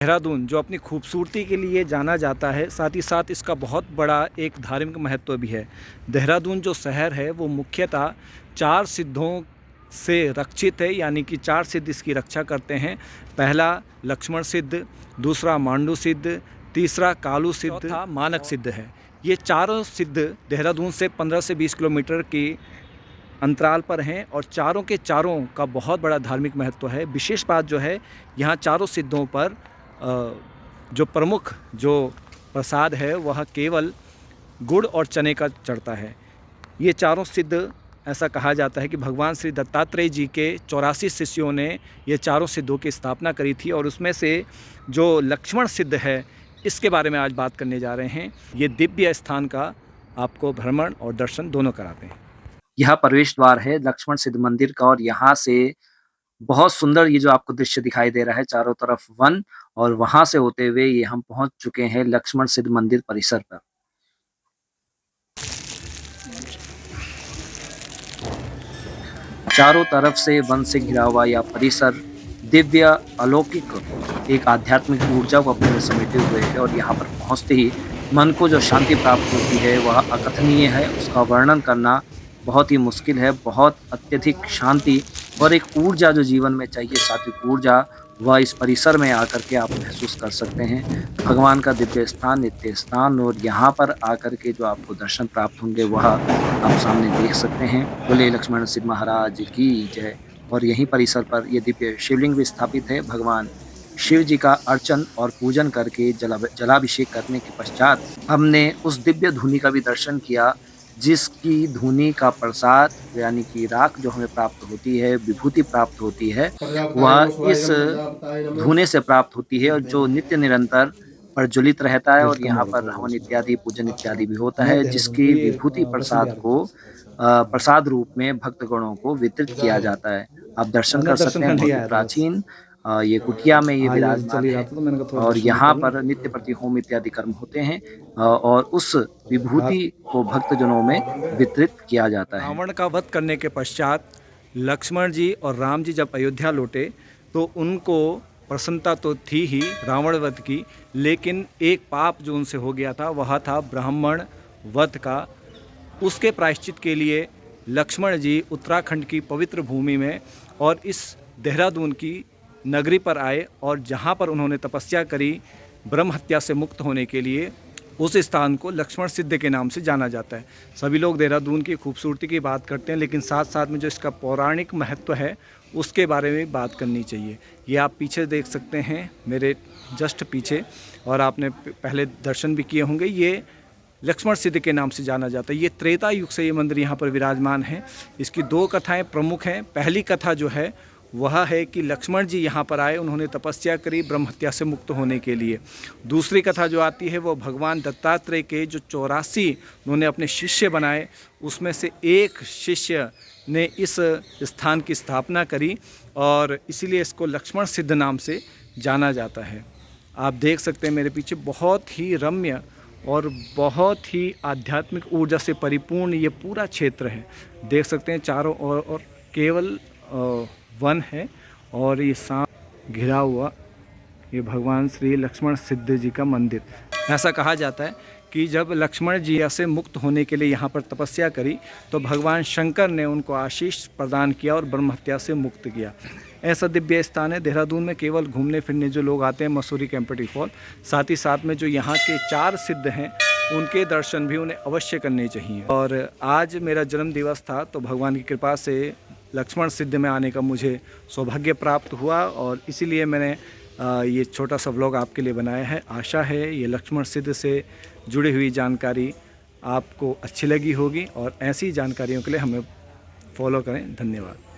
देहरादून जो अपनी खूबसूरती के लिए जाना जाता है, साथ ही साथ इसका बहुत बड़ा एक धार्मिक महत्व भी है। देहरादून जो शहर है वो मुख्यतः 4 सिद्धों से रक्षित है, यानी कि 4 सिद्ध इसकी रक्षा करते हैं। पहला लक्ष्मण सिद्ध, दूसरा मांडू सिद्ध, तीसरा कालू सिद्ध, चौथा मानक सिद्ध है। ये चारों सिद्ध देहरादून से 15 से 20 किलोमीटर की अंतराल पर हैं और चारों के चारों का बहुत बड़ा धार्मिक महत्व है। विशेष बात जो है, यहाँ चारों सिद्धों पर जो प्रमुख जो प्रसाद है वह केवल गुड़ और चने का चढ़ता है। ये चारों सिद्ध, ऐसा कहा जाता है कि भगवान श्री दत्तात्रेय जी के 84 शिष्यों ने ये चारों सिद्धों की स्थापना करी थी और उसमें से जो लक्ष्मण सिद्ध है, इसके बारे में आज बात करने जा रहे हैं। ये दिव्य स्थान का आपको भ्रमण और दर्शन दोनों कराते हैं। यह प्रवेश द्वार है लक्ष्मण सिद्ध मंदिर का और यहाँ से बहुत सुंदर ये जो आपको दृश्य दिखाई दे रहा है, चारों तरफ वन, और वहां से होते हुए ये हम पहुंच चुके हैं लक्ष्मण सिद्ध मंदिर परिसर पर। चारों तरफ से वन से घिरा हुआ यह परिसर दिव्य अलौकिक एक आध्यात्मिक ऊर्जा को अपने में समेटे हुए है और यहाँ पर पहुँचते ही मन को जो शांति प्राप्त होती है वह अकथनीय है। उसका वर्णन करना बहुत ही मुश्किल है। बहुत अत्यधिक शांति और एक ऊर्जा जो जीवन में चाहिए, सात्विक ऊर्जा, वह इस परिसर में आकर के आप महसूस कर सकते हैं। भगवान का दिव्य स्थान, नित्य स्थान, और यहाँ पर आकर के जो आपको दर्शन प्राप्त होंगे वह आप सामने देख सकते हैं। बोले लक्ष्मण सिद्ध महाराज की जय। और यहीं परिसर पर यह दिव्य शिवलिंग भी स्थापित है। भगवान शिव जी का अर्चन और पूजन करके जलाभिषेक करने के पश्चात हमने उस दिव्य धुनी का भी दर्शन किया, जिसकी धुनी का प्रसाद यानी कि राख जो हमें प्राप्त होती है, विभूति प्राप्त होती है, वह इस धुने से प्राप्त होती है और जो नित्य निरंतर प्रज्वलित रहता है। और यहाँ पर हवन इत्यादि, पूजन इत्यादि भी होता है, जिसकी विभूति प्रसाद को प्रसाद रूप में भक्तगणों को वितरित किया जाता है। आप दर्शन कर सकते हैं। बहुत ही प्राचीन ये कुटिया में ये विराजमान है और यहाँ पर नित्य प्रति होम इत्यादि कर्म होते हैं और उस विभूति को भक्तजनों में वितरित किया जाता है। रावण का वध करने के पश्चात लक्ष्मण जी और राम जी जब अयोध्या लौटे तो उनको प्रसन्नता तो थी ही रावण वध की, लेकिन एक पाप जो उनसे हो गया था वह था ब्राह्मण वध का। उसके प्रायश्चित के लिए लक्ष्मण जी उत्तराखंड की पवित्र भूमि में और इस देहरादून की नगरी पर आए और जहाँ पर उन्होंने तपस्या करी ब्रह्म हत्या से मुक्त होने के लिए, उस स्थान को लक्ष्मण सिद्ध के नाम से जाना जाता है। सभी लोग देहरादून की खूबसूरती की बात करते हैं, लेकिन साथ साथ में जो इसका पौराणिक महत्व है उसके बारे में बात करनी चाहिए। ये आप पीछे देख सकते हैं, मेरे जस्ट पीछे, और आपने पहले दर्शन भी किए होंगे। ये लक्ष्मण सिद्ध के नाम से जाना जाता है। ये त्रेता युग से ये मंदिर यहाँ पर विराजमान है। इसकी 2 कथाएँ प्रमुख हैं। पहली कथा जो है वह है कि लक्ष्मण जी यहाँ पर आए, उन्होंने तपस्या करी ब्रह्म हत्या से मुक्त होने के लिए। दूसरी कथा जो आती है वो भगवान दत्तात्रेय के जो 84 उन्होंने अपने शिष्य बनाए, उसमें से एक शिष्य ने इस स्थान की स्थापना करी और इसीलिए इसको लक्ष्मण सिद्ध नाम से जाना जाता है। आप देख सकते हैं मेरे पीछे बहुत ही रम्य और बहुत ही आध्यात्मिक ऊर्जा से परिपूर्ण ये पूरा क्षेत्र है। देख सकते हैं चारों ओर और केवल वन है और ये सांप घिरा हुआ ये भगवान श्री लक्ष्मण सिद्ध जी का मंदिर। ऐसा कहा जाता है कि जब लक्ष्मण जी से मुक्त होने के लिए यहाँ पर तपस्या करी तो भगवान शंकर ने उनको आशीष प्रदान किया और ब्रह्म हत्या से मुक्त किया। ऐसा दिव्य स्थान है। देहरादून में केवल घूमने फिरने जो लोग आते हैं, मसूरी कैंपटी फॉल, साथ ही साथ में जो यहाँ के 4 सिद्ध हैं उनके दर्शन भी उन्हें अवश्य करने चाहिए। और आज मेरा जन्म दिवस था तो भगवान की कृपा से लक्ष्मण सिद्ध में आने का मुझे सौभाग्य प्राप्त हुआ और इसीलिए मैंने ये छोटा सा व्लॉग आपके लिए बनाया है। आशा है ये लक्ष्मण सिद्ध से जुड़ी हुई जानकारी आपको अच्छी लगी होगी और ऐसी जानकारियों के लिए हमें फॉलो करें। धन्यवाद।